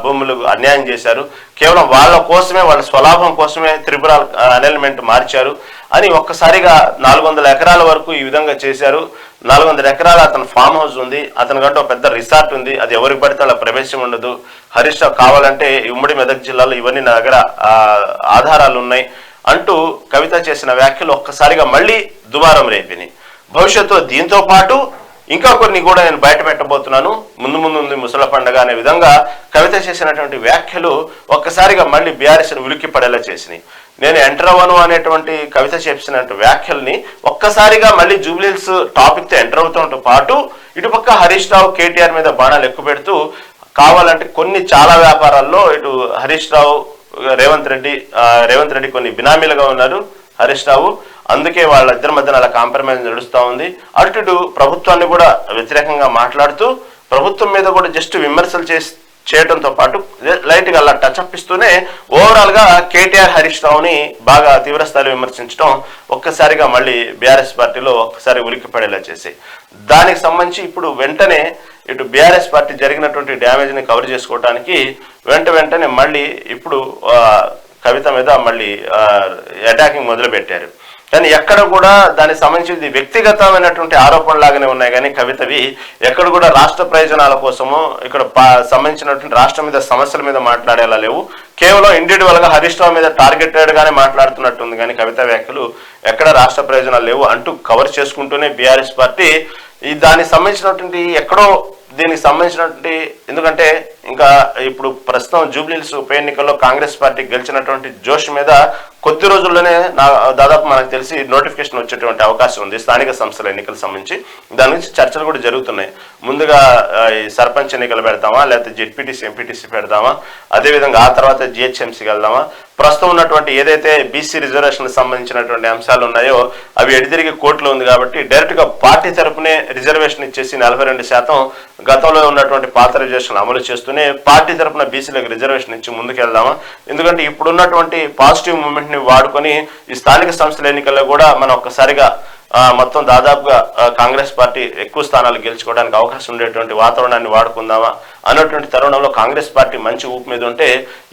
భూములు అన్యాయం చేశారు. కేవలం వాళ్ళ కోసమే, వాళ్ళ స్వలాభం కోసమే త్రిపురల్ అలైన్మెంట్ మార్చారు అని ఒక్కసారిగా 400 ఎకరాల వరకు ఈ విధంగా చేశారు. 400 ఎకరాల అతను ఫామ్ హౌస్ ఉంది, అతనికంటే ఒక పెద్ద రిసార్ట్ ఉంది, అది ఎవరికి పడితే అలా ప్రవేశం ఉండదు. హరీష్ రావు కావాలంటే ఉమ్మడి మెదక్ జిల్లాలో ఇవన్నీ నా దగ్గర ఆధారాలు ఉన్నాయి అంటూ కవిత చేసిన వ్యాఖ్యలు ఒక్కసారిగా మళ్ళీ దుమారం రేపినాయి. భవిష్యత్తులో దీంతో పాటు ఇంకా కొన్ని కూడా నేను బయట పెట్టబోతున్నాను, ముందు ముసల పండగ అనే విధంగా కవిత చేసినటువంటి వ్యాఖ్యలు ఒక్కసారిగా మళ్ళీ బీఆర్ఎస్ని ఉలిక్కి పడేలా చేసినాయి. నేను ఎంటర్ అవ్వను అనేటువంటి కవిత చేసినటువంటి వ్యాఖ్యల్ని ఒక్కసారిగా మళ్ళీ జూబ్లీ హిల్స్ టాపిక్తో ఎంటర్ అవుతుంతో పాటు ఇటుపక్క హరీష్ రావు, కేటీఆర్ మీద బాణాలు ఎక్కువ పెడుతూ కావాలంటే చాలా వ్యాపారాల్లో ఇటు హరీష్ రావు, రేవంత్ రెడ్డి కొన్ని బినామీలుగా ఉన్నారు హరీష్ రావు, అందుకే వాళ్ళిద్దరి మధ్యన అలా కాంప్రమైజ్ నడుస్తూ ఉంది. అటు ప్రభుత్వాన్ని కూడా వ్యతిరేకంగా మాట్లాడుతూ ప్రభుత్వం మీద కూడా జస్ట్ విమర్శలు చేయడంతో పాటు లైట్గా అలా టచ్అప్ ఇస్తూనే ఓవరాల్గా కేటీఆర్, హరీష్ రావుని బాగా తీవ్రస్థాయిలో విమర్శించడం ఒక్కసారిగా మళ్ళీ బీఆర్ఎస్ పార్టీలో ఒక్కసారి ఉలిక్కి పడేలా చేసి, దానికి సంబంధించి ఇప్పుడు వెంటనే ఇటు బీఆర్ఎస్ పార్టీ జరిగినటువంటి డ్యామేజ్ని కవర్ చేసుకోవడానికి వెంటనే మళ్ళీ ఇప్పుడు కవిత మీద మళ్ళీ అటాకింగ్ మొదలు పెట్టారు. కానీ ఎక్కడ కూడా దానికి సంబంధించి వ్యక్తిగతమైనటువంటి ఆరోపణలాగానే ఉన్నాయి, కానీ కవితవి ఎక్కడ కూడా రాష్ట్ర ప్రయోజనాల కోసము ఇక్కడ సంబంధించినటువంటి రాష్ట్రం మీద సమస్యల మీద మాట్లాడేలా లేవు. కేవలం ఇండివిజువల్ గా హరీష్ రావు మీద టార్గెటెడ్ గానే మాట్లాడుతున్నట్టుంది, కానీ కవిత వ్యాఖ్యలు ఎక్కడ రాష్ట్ర ప్రయోజనాలు లేవు అంటూ కవర్ చేసుకుంటూనే బీఆర్ఎస్ పార్టీ దానికి సంబంధించినటువంటి ఎక్కడో దీనికి సంబంధించినటువంటి, ఎందుకంటే ఇంకా ఇప్పుడు ప్రస్తుతం జూబ్లీహిల్స్ ఉప ఎన్నికల్లో కాంగ్రెస్ పార్టీ గెలిచినటువంటి జోష్ మీద కొద్ది రోజుల్లోనే దాదాపు మనకు తెలిసి నోటిఫికేషన్ వచ్చేటువంటి అవకాశం ఉంది స్థానిక సంస్థల ఎన్నికలకు సంబంధించి. దాని గురించి చర్చలు కూడా జరుగుతున్నాయి. ముందుగా ఈ సర్పంచ్ ఎన్నికలు పెడతామా, లేకపోతే జెడ్పీటీసీ ఎంపీటీసీ పెడదామా, అదేవిధంగా ఆ తర్వాత జిహెచ్ఎంసీకి వెళ్దామా, ప్రస్తుతం ఉన్నటువంటి ఏదైతే బీసీ రిజర్వేషన్ సంబంధించినటువంటి అంశాలు ఉన్నాయో అవి ఎడితిరిగి కోర్టులో ఉంది కాబట్టి డైరెక్ట్ గా పార్టీ తరపునే రిజర్వేషన్ ఇచ్చేసి 42% గతంలో ఉన్నటువంటి పాత రిజర్వేషన్ అమలు చేస్తూనే పార్టీ తరపున బీసీలకు రిజర్వేషన్ ఇచ్చి ముందుకెళ్దామా. ఎందుకంటే ఇప్పుడున్నటువంటి పాజిటివ్ మూమెంట్ ని వాడుకొని ఈ స్థానిక సంస్థల ఎన్నికల్లో కూడా మనం ఒక్కసారిగా మొత్తం దాదాపుగా కాంగ్రెస్ పార్టీ ఎక్కువ స్థానాలు గెలుచుకోవడానికి అవకాశం ఉండేటువంటి వాతావరణాన్ని వాడుకుందామా అన్నటువంటి తరుణంలో కాంగ్రెస్ పార్టీ మంచి ఊపు మీద ఉంటే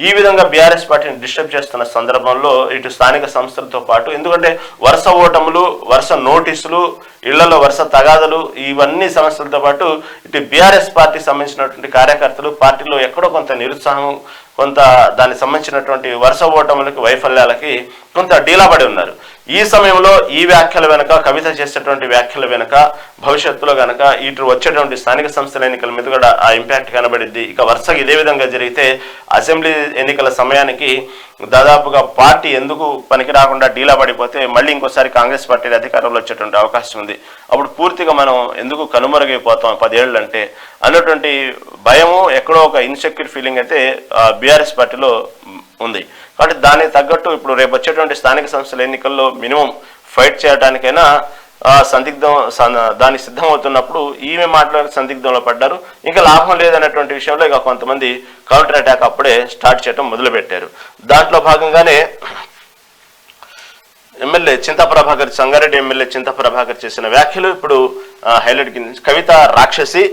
ఈ విధంగా బీఆర్ఎస్ పార్టీని డిస్టర్బ్ చేస్తున్న సందర్భంలో ఇటు స్థానిక సంస్థలతో పాటు, ఎందుకంటే వరుస ఓటములు, వరుస నోటీసులు, ఇళ్లలో వరుస తగాదలు, ఇవన్నీ సమస్యలతో పాటు ఇటు బీఆర్ఎస్ పార్టీ సంబంధించినటువంటి కార్యకర్తలు పార్టీలో ఎక్కడో కొంత నిరుత్సాహం, కొంత దానికి సంబంధించినటువంటి వరుస ఓటములకి వైఫల్యాలకి కొంత డీలాపడి ఉన్నారు. ఈ సమయంలో ఈ వ్యాఖ్యల వెనుక, కవిత చేసేటువంటి వ్యాఖ్యల వెనుక భవిష్యత్తులో కనుక ఇటు వచ్చేటువంటి స్థానిక సంస్థల ఎన్నికల మీద కూడా ఆ ఇంపాక్ట్ కనబడిద్ది. ఇక వరుసగా ఇదే విధంగా జరిగితే అసెంబ్లీ ఎన్నికల సమయానికి దాదాపుగా పార్టీ ఎందుకు పనికి రాకుండా డీలా పడిపోతే మళ్ళీ ఇంకోసారి కాంగ్రెస్ పార్టీ అధికారంలో వచ్చేటువంటి అవకాశం ఉంది. అప్పుడు పూర్తిగా మనం ఎందుకు కనుమరుగైపోతాం 10 ఏళ్ళు అంటే అన్నటువంటి భయము, ఎక్కడో ఒక ఇన్సెక్యూర్ ఫీలింగ్ అయితే బీఆర్ఎస్ పార్టీలో ఉంది. కాబట్టి దానికి తగ్గట్టు ఇప్పుడు రేపు వచ్చేటువంటి స్థానిక సంస్థల ఎన్నికల్లో మినిమం ఫైట్ చేయడానికైనా దానికి సిద్ధమవుతున్నప్పుడు ఈమె మాట్లాడే సందిగ్ధంలో పడ్డారు. ఇంకా లాభం లేదన్నటువంటి విషయంలో ఇక కొంతమంది కౌంటర్ అటాక్ అప్పుడే స్టార్ట్ చేయడం మొదలుపెట్టారు. దాంట్లో భాగంగానే ఎమ్మెల్యే చింతా ప్రభాకర్, సంగారెడ్డి ఎమ్మెల్యే చింతా ప్రభాకర్ చేసిన వ్యాఖ్యలు ఇప్పుడు హైలైట్ కింద. కవిత రాక్షసి,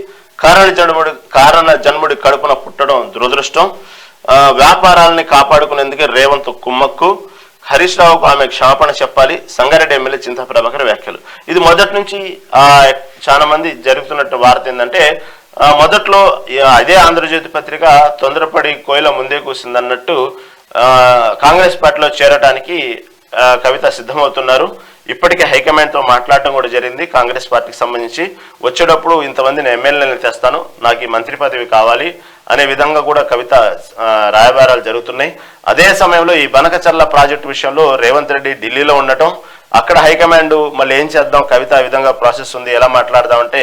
కారణ జన్ముడి కడుపున పుట్టడం దురదృష్టం, వ్యాపారాలని కాపాడుకునేందుకే రేవంత్ కుమ్మక్కు, హరీష్ రావుకు ఆమె క్షమాపణ చెప్పాలి, సంగారెడ్డి ఎమ్మెల్యే చింతా ప్రభాకర్ వ్యాఖ్యలు. ఇది మొదటి నుంచి చాలా మంది జరుగుతున్నట్టు వార్త ఏంటంటే, మొదట్లో అదే ఆంధ్రజ్యోతి పత్రిక తొందరపడి కోయిల ముందే కూసిందన్నట్టు కాంగ్రెస్ పార్టీలో చేరటానికి కవిత సిద్ధమవుతున్నారు. ఇప్పటికే హైకమాండ్తో మాట్లాడటం కూడా జరిగింది. కాంగ్రెస్ పార్టీకి సంబంధించి వచ్చేటప్పుడు ఇంతమందిని ఎమ్మెల్యేలను తెస్తాను, నాకు ఈ మంత్రి పదవి కావాలి అనే విధంగా కూడా కవిత రాయబారాలు జరుగుతున్నాయి. అదే సమయంలో ఈ బనకచర్ల ప్రాజెక్టు విషయంలో రేవంత్ రెడ్డి ఢిల్లీలో ఉండటం, అక్కడ హైకమాండ్ మళ్ళీ ఏం చేద్దాం, కవిత ఆ విధంగా ప్రాసెస్ ఉంది, ఎలా మాట్లాడదామంటే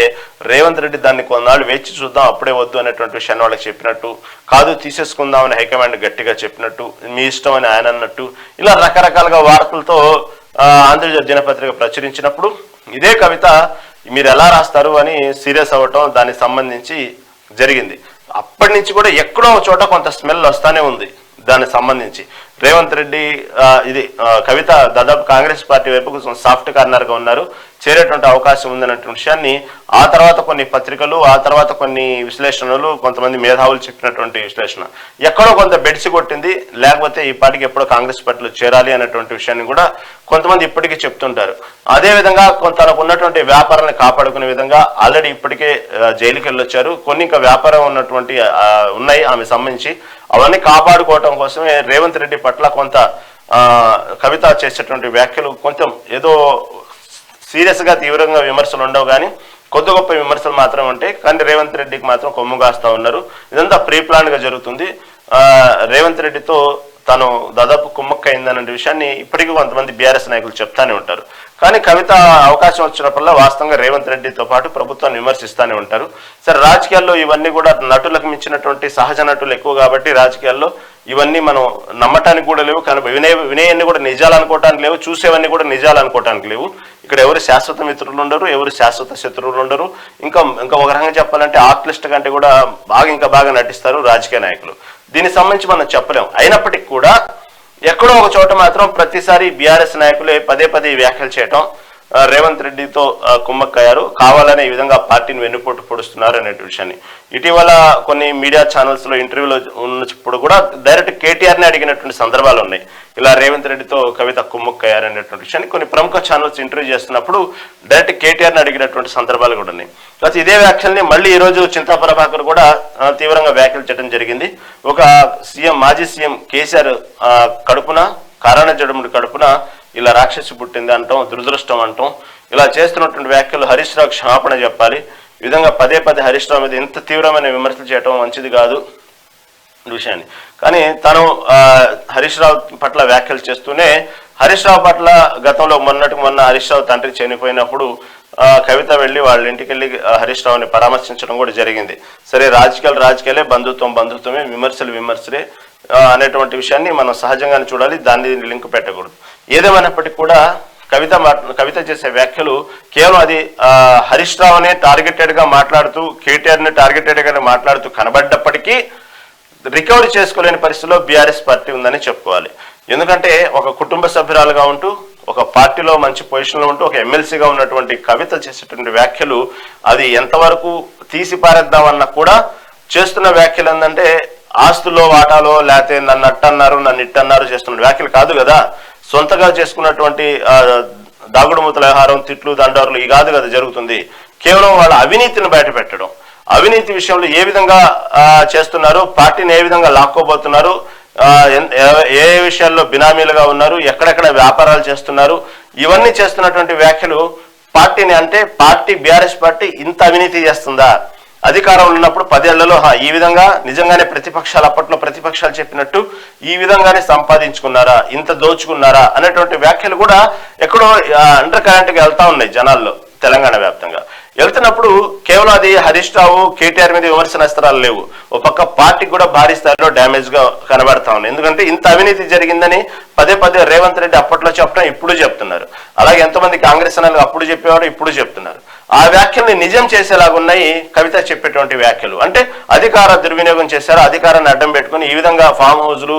రేవంత్ రెడ్డి దాన్ని కొన్నాళ్ళు వేచి చూద్దాం, అప్పుడే వద్దు అనేటువంటి విషయాన్ని వాళ్ళకి చెప్పినట్టు, కాదు తీసేసుకుందామని హైకమాండ్ గట్టిగా చెప్పినట్టు, మీ ఇష్టం అని ఆయన అన్నట్టు, ఇలా రకరకాలుగా వార్తలతో ఆంధ్రజ్యోతి దినపత్రిక ప్రచురించినప్పుడు ఇదే కవిత మీరు ఎలా రాస్తారు అని సీరియస్ అవ్వటం దానికి సంబంధించి జరిగింది. అప్పటి నుంచి కూడా ఎక్కడో చోట కొంత స్మెల్ వస్తానే ఉంది దానికి సంబంధించి. రేవంత్ రెడ్డి ఇది కవిత దాదాపు కాంగ్రెస్ పార్టీ వైపు సాఫ్ట్ కార్నర్గా ఉన్నారు, చేరేటువంటి అవకాశం ఉందన్నటువంటి విషయాన్ని ఆ తర్వాత కొన్ని పత్రికలు, ఆ తర్వాత కొన్ని విశ్లేషణలు, కొంతమంది మేధావులు చెప్పినటువంటి విశ్లేషణ ఎక్కడో కొంత బెడిసి కొట్టింది. లేకపోతే ఈ పార్టీకి ఎప్పుడో కాంగ్రెస్ పార్టీలో చేరాలి అనేటువంటి విషయాన్ని కూడా కొంతమంది ఇప్పటికీ చెప్తుంటారు. అదేవిధంగా తనకు ఉన్నటువంటి వ్యాపారాన్ని కాపాడుకునే విధంగా ఆల్రెడీ ఇప్పటికే జైలుకి వెళ్ళొచ్చారు. కొన్ని ఇంకా వ్యాపారం ఉన్నటువంటి ఉన్నాయి ఆమె సంబంధించి, అవన్నీ కాపాడుకోవటం కోసమే రేవంత్ రెడ్డి పట్ల కొంత కవిత చేసేటువంటి వ్యాఖ్యలు కొంచెం ఏదో సీరియస్ గా తీవ్రంగా విమర్శలు ఉండవు, కానీ కొద్ది గొప్ప విమర్శలు మాత్రం ఉంటాయి. కానీ రేవంత్ రెడ్డికి మాత్రం కొమ్ము కాస్తా ఉన్నారు. ఇదంతా ప్రీ ప్లాన్ గా జరుగుతుంది. రేవంత్ రెడ్డితో తను దాదాపు కుమ్మక్కయిందనే విషయాన్ని ఇప్పటికీ కొంతమంది బీఆర్ఎస్ నాయకులు చెప్తానే ఉంటారు. కానీ కవిత అవకాశం వచ్చినప్పుడల్లా వాస్తవంగా రేవంత్ రెడ్డితో పాటు ప్రభుత్వాన్ని విమర్శిస్తూనే ఉంటారు. సరే, రాజకీయాల్లో ఇవన్నీ కూడా నటులకు మించినటువంటి సహజ నటులు ఎక్కువ కాబట్టి రాజకీయాల్లో ఇవన్నీ మనం నమ్మటానికి కూడా లేవు, కానీ వినేయన్ని కూడా నిజాలు అనుకోవటానికి లేవు, చూసేవన్నీ కూడా నిజాలు అనుకోవటానికి లేవు. ఇక్కడ ఎవరు శాశ్వత మిత్రులు ఉండరు, ఎవరు శాశ్వత శత్రువులు ఉండరు. ఇంకా ఒక రకంగా చెప్పాలంటే ఆర్టిస్ట్ కంటే కూడా ఇంకా బాగా నటిస్తారు రాజకీయ నాయకులు. దీనికి సంబంధించి మనం చెప్పలేం. అయినప్పటికీ కూడా ఎక్కడో ఒక చోట మాత్రం ప్రతిసారి బీఆర్ఎస్ నాయకులే పదే పదే వ్యాఖ్యలు చేయటం, రేవంత్ రెడ్డితో కుమ్మక్కయ్యారు, కావాలనే ఈ విధంగా పార్టీని వెన్నుపోటు పొడుస్తున్నారు అనే విషయాన్ని ఇటీవల కొన్ని మీడియా ఛానల్స్ లో ఇంటర్వ్యూలో ఉన్నప్పుడు కూడా డైరెక్ట్ కేటీఆర్ని అడిగినటువంటి సందర్భాలు ఉన్నాయి. ఇలా రేవంత్ రెడ్డితో కవిత కుమ్మక్కయ్యారు అనేటువంటి విషయాన్ని కొన్ని ప్రముఖ ఛానల్స్ ఇంటర్వ్యూ చేస్తున్నప్పుడు డైరెక్ట్ కేటీఆర్ని అడిగినటువంటి సందర్భాలు కూడా ఉన్నాయి. అయితే ఇదే వ్యాఖ్యల్ని మళ్ళీ ఈ రోజు చింతా ప్రభాకర్ కూడా తీవ్రంగా వ్యాఖ్యలు చేయడం జరిగింది. ఒక మాజీ సీఎం కేసీఆర్ కడుపున కారణ జడముడి కడుపున ఇలా రాక్షసి పుట్టింది అంటాం, దురదృష్టం అంటాం, ఇలా చేస్తున్నటువంటి వ్యాఖ్యలు హరీష్ రావు క్షమాపణ చెప్పాలి. ఈ విధంగా పదే పదే హరీష్ రావు మీద ఇంత తీవ్రమైన విమర్శలు చేయడం మంచిది కాదు విషయాన్ని. కానీ తను హరీష్ రావు పట్ల వ్యాఖ్యలు చేస్తూనే హరీష్ రావు పట్ల గతంలో మొన్న హరీష్ రావు తండ్రి చనిపోయినప్పుడు కవిత వెళ్ళి వాళ్ళ ఇంటికి వెళ్ళి హరీష్ రావుని పరామర్శించడం కూడా జరిగింది. సరే, రాజకీయాలే, బంధుత్వమే, విమర్శలే అనేటువంటి విషయాన్ని మనం సహజంగానే చూడాలి, దాన్ని లింక్ పెట్టకూడదు. ఏదేమైనప్పటికీ కూడా కవిత చేసే వ్యాఖ్యలు కేవలం అది హరీష్ రావునే టార్గెటెడ్ గా మాట్లాడుతూ, కేటీఆర్ ని టార్గెటెడ్ గా మాట్లాడుతూ కనబడ్డప్పటికీ రికవరీ చేసుకోలేని పరిస్థితిలో బీఆర్ఎస్ పార్టీ ఉందని చెప్పుకోవాలి. ఎందుకంటే ఒక కుటుంబ సభ్యురాలుగా ఉంటూ, ఒక పార్టీలో మంచి పొజిషన్లో ఉంటూ, ఒక ఎమ్మెల్సీగా ఉన్నటువంటి కవిత చేసేటువంటి వ్యాఖ్యలు అది ఎంతవరకు తీసి పారేద్దామన్నా కూడా చేస్తున్న వ్యాఖ్యలు ఏంటంటే ఆస్తుల్లో వాటాలో లేకపోతే నన్ను అట్టన్నారు నన్ను ఇట్టన్నారు చేస్తున్న వ్యాఖ్యలు కాదు కదా. సొంతగా చేసుకున్నటువంటి దాగుడు మూతల వ్యవహారం, తిట్లు, దండారులు ఈ కాదు కదా జరుగుతుంది. కేవలం వాళ్ళ అవినీతిని బయట పెట్టడం, అవినీతి విషయంలో ఏ విధంగా చేస్తున్నారు, పార్టీని ఏ విధంగా లాక్కోబోతున్నారు, ఏ విషయాల్లో బినామీలుగా ఉన్నారు, ఎక్కడెక్కడ వ్యాపారాలు చేస్తున్నారు, ఇవన్నీ చేస్తున్నటువంటి వ్యాఖ్యలు పార్టీని అంటే బీఆర్ఎస్ పార్టీ ఇంత అవినీతి చేస్తుందా, అధికారంలో ఉన్నప్పుడు 10 ఏళ్లలో ఈ విధంగా నిజంగానే అప్పట్లో ప్రతిపక్షాలు చెప్పినట్టు ఈ విధంగానే సంపాదించుకున్నారా, ఇంత దోచుకున్నారా అనేటువంటి వ్యాఖ్యలు కూడా ఎక్కడో అండర్ కరెంట్ గా వెళ్తా ఉన్నాయి జనాల్లో తెలంగాణ వ్యాప్తంగా. వెళ్తున్నప్పుడు కేవలం అది హరీష్ రావు కేటీఆర్ మీద విమర్శనాస్త్రాలు లేవు, ఒక పక్క పార్టీకి కూడా భారీ స్థాయిలో డ్యామేజ్ గా కనబడతా ఉన్నాయి. ఎందుకంటే ఇంత అవినీతి జరిగిందని పదే రేవంత్ రెడ్డి అప్పట్లో చెప్పడం ఇప్పుడు చెప్తున్నారు. అలాగే ఎంతమంది కాంగ్రెస్ నాయకులు అప్పుడు చెప్పేవారు ఇప్పుడు చెప్తున్నారు. ఆ వ్యాఖ్యల్ని నిజం చేసేలాగున్నాయి కవిత చెప్పేటువంటి వ్యాఖ్యలు. అంటే అధికార దుర్వినియోగం చేశారు, అధికారాన్ని అడ్డం పెట్టుకుని ఈ విధంగా ఫామ్ హౌస్లు,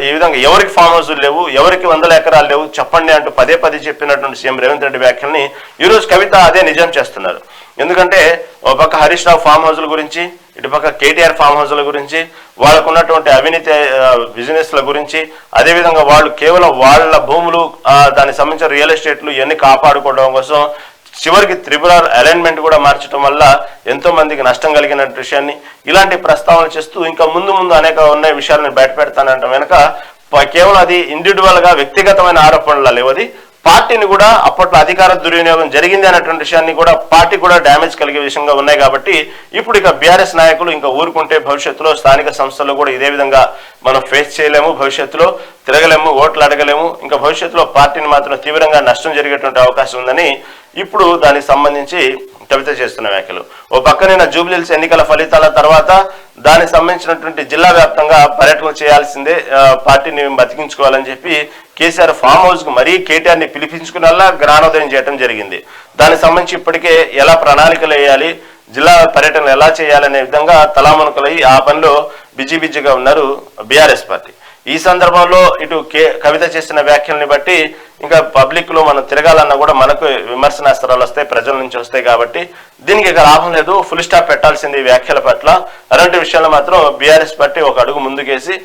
ఈ విధంగా ఎవరికి ఫామ్ హౌస్లు లేవు, ఎవరికి 100 ఎకరాలు లేవు చెప్పండి అంటూ పదే చెప్పినటువంటి సీఎం రేవంత్ రెడ్డి వ్యాఖ్యల్ని ఈరోజు కవిత అదే నిజం చేస్తున్నారు. ఎందుకంటే ఒక పక్క హరీష్ రావు ఫామ్ హౌస్ల గురించి, ఇటుపక్క కేటీఆర్ ఫామ్ హౌస్ల గురించి, వాళ్ళకు ఉన్నటువంటి అవినీతి బిజినెస్ల గురించి, అదేవిధంగా వాళ్ళు కేవలం వాళ్ళ భూములు దానికి సంబంధించిన రియల్ ఎస్టేట్లు ఇవన్నీ కాపాడుకోవడం కోసం చివరికి త్రిపుర అలైన్మెంట్ కూడా మార్చడం వల్ల ఎంతో మందికి నష్టం కలిగిన విషయాన్ని ఇలాంటి ప్రస్తావనలు చేస్తూ ఇంకా ముందు అనేక ఉన్న విషయాలను బయట పెడతానంటే వెనక కేవలం అది ఇండివిజువల్ గా వ్యక్తిగతమైన ఆరోపణలు లేవది, పార్టీని కూడా అప్పట్లో అధికార దుర్వినియోగం జరిగింది అనేటువంటి విషయాన్ని కూడా పార్టీ కూడా డ్యామేజ్ కలిగే విషయంగా ఉన్నాయి. కాబట్టి ఇప్పుడు ఇక బీఆర్ఎస్ నాయకులు ఇంకా ఊరుకుంటే భవిష్యత్తులో స్థానిక సంస్థల్లో కూడా ఇదే విధంగా మనం ఫేస్ చేయలేము, భవిష్యత్తులో తిరగలేము, ఓట్లు అడగలేము, ఇంకా భవిష్యత్తులో పార్టీని మాత్రం తీవ్రంగా నష్టం జరిగేటువంటి అవకాశం ఉందని ఇప్పుడు దానికి సంబంధించి కవిత చేస్తున్న వ్యాఖ్యలు. ఓ పక్కన జూబ్లీహిల్స్ ఎన్నికల ఫలితాల తర్వాత దానికి సంబంధించినటువంటి జిల్లా వ్యాప్తంగా పర్యటనలు చేయాల్సిందే, పార్టీని బతికించుకోవాలని చెప్పి కేసీఆర్ ఫామ్ హౌస్ కు మరీ కేటీఆర్ని పిలిపించుకునేలా జ్ఞానోదయం చేయడం జరిగింది. దానికి సంబంధించి ఇప్పటికే ఎలా ప్రణాళికలు వేయాలి, జిల్లా పర్యటనలు ఎలా చేయాలనే విధంగా తలామునకలై ఆ పనిలో బిజీగా ఉన్నారు బీఆర్ఎస్ పార్టీ. ఈ సందర్భంలో ఇటు కవిత చేసిన వ్యాఖ్యల్ని బట్టి ఇంకా పబ్లిక్ లో మనం తిరగాలన్నా కూడా మనకు విమర్శనాస్త్రాలు వస్తాయి, ప్రజల నుంచి వస్తాయి. కాబట్టి దీనికి ఇక లాభం లేదు, ఫుల్ స్టాప్ పెట్టాల్సింది ఈ వ్యాఖ్యల పట్ల. అలాంటి విషయాల్లో మాత్రం బీఆర్ఎస్ పార్టీ ఒక అడుగు ముందుకేసి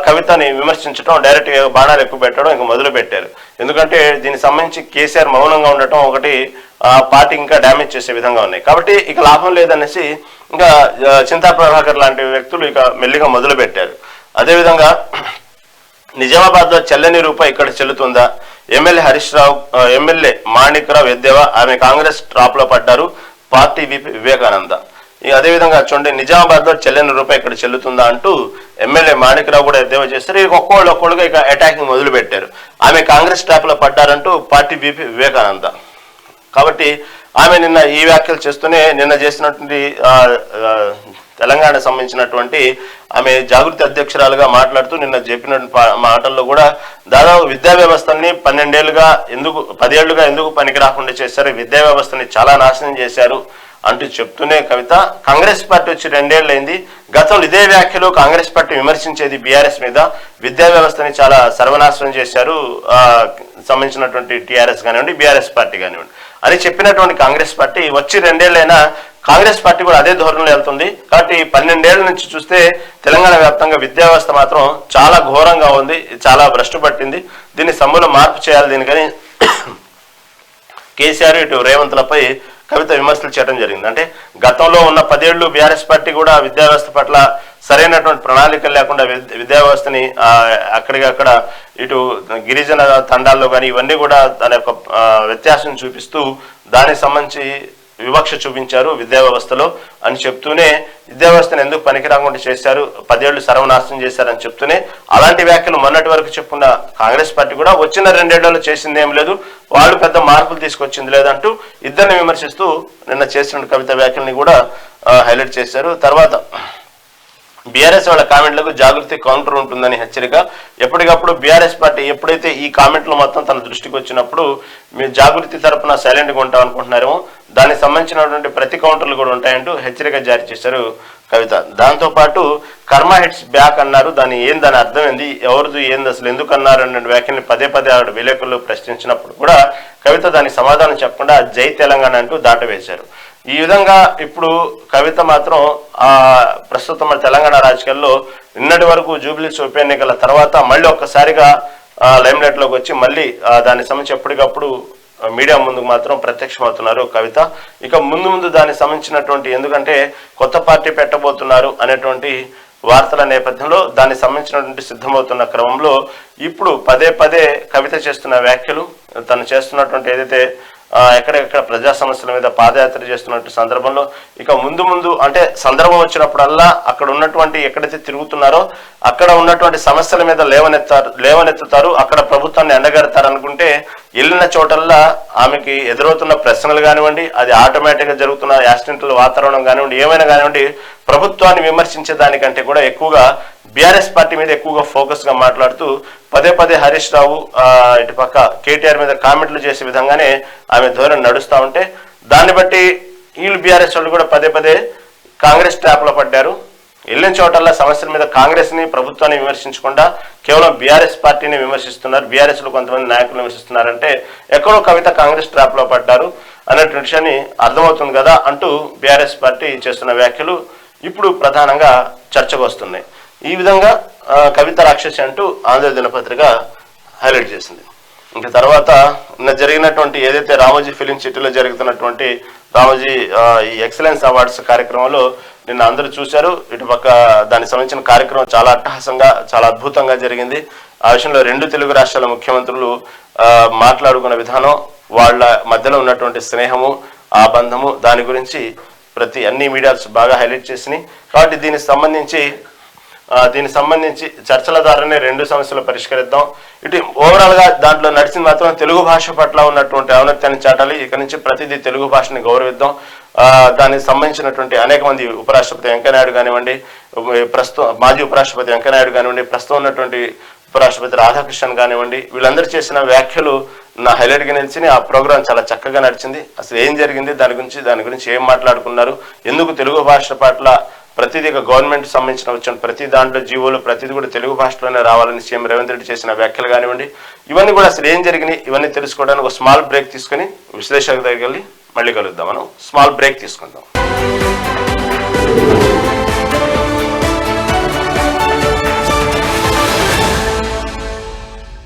కవితని విమర్శించడం, డైరెక్ట్ బాణాలు ఎక్కువ పెట్టడం ఇంకా మొదలు పెట్టారు. ఎందుకంటే దీనికి సంబంధించి కేసీఆర్ మౌనంగా ఉండటం ఒకటి పార్టీ ఇంకా డ్యామేజ్ చేసే విధంగా ఉన్నాయి. కాబట్టి ఇక లాభం లేదనేసి ఇంకా చింతా ప్రభాకర్ లాంటి వ్యక్తులు ఇక మెల్లిగా మొదలు పెట్టారు. అదేవిధంగా నిజామాబాద్ లో చెల్లని రూపాయి ఇక్కడ చెల్లుతుందా, ఎమ్మెల్యే హరీష్ రావు, ఎమ్మెల్యే మాణిక్రావు ఎద్దేవా, ఆమె కాంగ్రెస్ ట్రాప్ లో పడ్డారు, పార్టీ విపి వివేకానంద. అదేవిధంగా చూడండి, నిజామాబాద్ లో చెల్లని రూపాయి ఇక్కడ చెల్లుతుందా అంటూ ఎమ్మెల్యే మాణిక్రావు కూడా ఎద్దేవా చేస్తారు. ఇక ఒక్కొక్కడుగా ఇక అటాకింగ్ మొదలు పెట్టారు. ఆమె కాంగ్రెస్ ట్రాప్ లో పడ్డారంటూ పార్టీ విపి వివేకానంద. కాబట్టి ఆమె నిన్న ఈ వ్యాఖ్యలు చేస్తూనే నిన్న చేసినటువంటి తెలంగాణ సంబంధించినటువంటి ఆమె జాగృతి అధ్యక్షురాలుగా మాట్లాడుతూ నిన్న చెప్పిన మాటల్లో కూడా దాదాపు విద్యా వ్యవస్థని 10 ఏళ్లుగా ఎందుకు పనికిరాకుండా చేశారు, విద్యా వ్యవస్థని చాలా నాశనం చేశారు, అంటూ చెప్తూనే కవిత కాంగ్రెస్ పార్టీ వచ్చి 2 ఏళ్లైంది. గతంలో ఇదే వ్యాఖ్యలు కాంగ్రెస్ పార్టీ విమర్శించేది బీఆర్ఎస్ మీద, విద్యా వ్యవస్థని చాలా సర్వనాశనం చేశారు సంబంధించినటువంటి టీఆర్ఎస్ కానివ్వండి, బీఆర్ఎస్ పార్టీ కానివ్వండి అని చెప్పినటువంటి కాంగ్రెస్ పార్టీ వచ్చి 2 ఏళ్లైనా కాంగ్రెస్ పార్టీ కూడా అదే ధోరణిలో వెళ్తుంది. కాబట్టి 12 ఏళ్ల నుంచి చూస్తే తెలంగాణ వ్యాప్తంగా విద్యా వ్యవస్థ మాత్రం చాలా ఘోరంగా ఉంది, చాలా భ్రష్టు పట్టింది. దీన్ని సమూల మార్పు చేయాలి. దీనికని కేసీఆర్ ఇటు రేవంత్లపై కవిత విమర్శలు చేయడం జరిగింది. అంటే గతంలో ఉన్న 10 ఏళ్లు బీఆర్ఎస్ పార్టీ కూడా విద్యా వ్యవస్థ పట్ల సరైనటువంటి ప్రణాళికలు లేకుండా విద్యా వ్యవస్థని అక్కడికక్కడ ఇటు గిరిజన తండాల్లో కానీ ఇవన్నీ కూడా తన యొక్క వ్యత్యాసం చూపిస్తూ దానికి సంబంధించి వివక్ష చూపించారు విద్యా వ్యవస్థలో అని చెప్తూనే విద్యా వ్యవస్థను ఎందుకు పనికిరాకుండా చేశారు, 10 ఏళ్లు సర్వనాశనం చేశారని చెప్తూనే అలాంటి వ్యాఖ్యలు మొన్నటి వరకు చెప్పుకున్న కాంగ్రెస్ పార్టీ కూడా వచ్చిన 2 ఏళ్లలో చేసింది ఏం లేదు, వాళ్ళు పెద్ద మార్పులు తీసుకొచ్చింది లేదంటూ ఇద్దరిని విమర్శిస్తూ నిన్న చేసిన కవిత వ్యాఖ్యల్ని కూడా హైలైట్ చేశారు. తర్వాత బీఆర్ఎస్ వాళ్ళ కామెంట్లకు జాగృతి కౌంటర్ ఉంటుందని హెచ్చరిక. ఎప్పటికప్పుడు బీఆర్ఎస్ పార్టీ ఎప్పుడైతే ఈ కామెంట్లు మొత్తం తన దృష్టికి వచ్చినప్పుడు మీరు జాగృతి తరపున సైలెంట్గా ఉంటాం అనుకుంటున్నారేమో, దానికి సంబంధించినటువంటి ప్రతి కౌంటర్లు కూడా ఉంటాయంటూ హెచ్చరిక జారీ చేశారు కవిత. దాంతోపాటు కర్మ హిట్స్ బ్యాక్ అన్నారు. దాని అర్థం ఏంది, ఎవరిది ఏంది, అసలు ఎందుకు అన్నారు అన్న వ్యాఖ్యల్ని పదే ఆవిడ విలేకరులు ప్రశ్నించినప్పుడు కూడా కవిత దానికి సమాధానం చెప్పకుండా జై తెలంగాణ అంటూ దాటవేశారు. ఈ విధంగా ఇప్పుడు కవిత మాత్రం ప్రస్తుతం తెలంగాణ రాజకీయాల్లో నిన్నటి వరకు జూబ్లీస్ ఉప ఎన్నికల తర్వాత మళ్ళీ ఒక్కసారిగా లైమ్లైట్ లోకి వచ్చి మళ్ళీ దానికి సంబంధించి ఎప్పటికప్పుడు మీడియా ముందుకు మాత్రం ప్రత్యక్షమవుతున్నారు కవిత. ఇక ముందు దానికి సంబంధించినటువంటి ఎందుకంటే కొత్త పార్టీ పెట్టబోతున్నారు అనేటువంటి వార్తల నేపథ్యంలో దానికి సంబంధించినటువంటి సిద్ధమవుతున్న క్రమంలో ఇప్పుడు పదే కవిత చేస్తున్న వ్యాఖ్యలు, తను చేస్తున్నటువంటి ఏదైతే ఎక్కడెక్కడ ప్రజా సమస్యల మీద పాదయాత్ర చేస్తున్నట్టు సందర్భంలో ఇక ముందు అంటే సందర్భం వచ్చినప్పుడల్లా అక్కడ ఉన్నటువంటి ఎక్కడైతే తిరుగుతున్నారో అక్కడ ఉన్నటువంటి సమస్యల మీద లేవనెత్తుతారు, అక్కడ ప్రభుత్వాన్ని ఎండగడతారు అనుకుంటే వెళ్ళిన చోటల్లా ఆమెకి ఎదురవుతున్న ప్రశ్నలు కానివ్వండి, అది ఆటోమేటిక్గా జరుగుతున్న యాక్సిడెంటల్ వాతావరణం కానివ్వండి, ఏమైనా కానివ్వండి ప్రభుత్వాన్ని విమర్శించే దానికంటే కూడా ఎక్కువగా బీఆర్ఎస్ పార్టీ మీద ఎక్కువగా ఫోకస్ గా మాట్లాడుతూ పదే హరీష్ రావు ఇటుపక్క కేటీఆర్ మీద కామెంట్లు చేసే విధంగానే ఆమె ధోరణి నడుస్తూ ఉంటే దాన్ని బట్టి వీళ్ళు బీఆర్ఎస్ వాళ్ళు కూడా పదే కాంగ్రెస్ ట్రాప్ లో పడ్డారు. వెళ్ళిన చోటల్లా సమస్యల మీద కాంగ్రెస్ ని ప్రభుత్వాన్ని విమర్శించకుండా కేవలం బీఆర్ఎస్ పార్టీని విమర్శిస్తున్నారు, బీఆర్ఎస్ లో కొంతమంది నాయకులు విమర్శిస్తున్నారంటే ఎక్కడో కవిత కాంగ్రెస్ ట్రాప్ లో పడ్డారు అన్నటువంటి విషయాన్ని అర్థమవుతుంది కదా అంటూ బీఆర్ఎస్ పార్టీ చేస్తున్న వ్యాఖ్యలు ఇప్పుడు ప్రధానంగా చర్చకు వస్తున్నాయి. ఈ విధంగా కవిత రాక్షసి అంటూ ఆంధ్ర దినపత్రిక హైలైట్ చేసింది. ఇంకా తర్వాత జరిగినటువంటి ఏదైతే రామోజీ ఫిలిం సిటీలో జరుగుతున్నటువంటి రామోజీ ఈ ఎక్సలెన్స్ అవార్డ్స్ కార్యక్రమంలో నిన్న అందరూ చూశారు. ఇటుపక్క దానికి సంబంధించిన కార్యక్రమం చాలా అట్టహాసంగా చాలా అద్భుతంగా జరిగింది. ఆ విషయంలో 2 తెలుగు రాష్ట్రాల ముఖ్యమంత్రులు మాట్లాడుకున్న విధానం, వాళ్ళ మధ్యలో ఉన్నటువంటి స్నేహము, ఆ బంధము, దాని గురించి అన్ని మీడియాస్ బాగా హైలైట్ చేసినాయి. కాబట్టి దీనికి సంబంధించి చర్చల ద్వారానే 2 సమస్యలు పరిష్కరిద్దాం. ఇటు ఓవరాల్ గా దాంట్లో నడిచింది మాత్రం తెలుగు భాష పట్ల ఉన్నటువంటి ఔన్నత్యాన్ని చాటాలి. ఇక నుంచి ప్రతిదీ తెలుగు భాషని గౌరవిద్దాం. దానికి సంబంధించినటువంటి అనేక మంది ఉపరాష్ట్రపతి వెంకయ్యనాయుడు కానివ్వండి, ప్రస్తుతం మాజీ ఉపరాష్ట్రపతి వెంకయ్యనాయుడు కానివ్వండి, ప్రస్తుతం ఉన్నటువంటి ఉపరాష్ట్రపతి రాధాకృష్ణన్ కానివ్వండి, వీళ్ళందరూ చేసిన వ్యాఖ్యలు నా హైలైట్ గా నిలిచింది. ఆ ప్రోగ్రాం చాలా చక్కగా నడిచింది. అసలు ఏం జరిగింది, దాని గురించి ఏం మాట్లాడుకున్నారు, ఎందుకు తెలుగు భాష పట్ల ప్రతిదీ గవర్నమెంట్ సంబంధించిన వచ్చిన ప్రతి దాంట్లో జీవోలు ప్రతిదీ కూడా తెలుగు భాషలోనే రావాలని సీఎం రేవంత్ రెడ్డి చేసిన వ్యాఖ్యలు కానివ్వండి, ఇవన్నీ కూడా అసలు ఏం జరిగినాయి ఇవన్నీ తెలుసుకోవడానికి ఒక స్మాల్ బ్రేక్ తీసుకుని విశ్లేషకుల దగ్గరికి వెళ్ళి మళ్ళీ కలుద్దాం. మనం స్మాల్ బ్రేక్ తీసుకుందాం.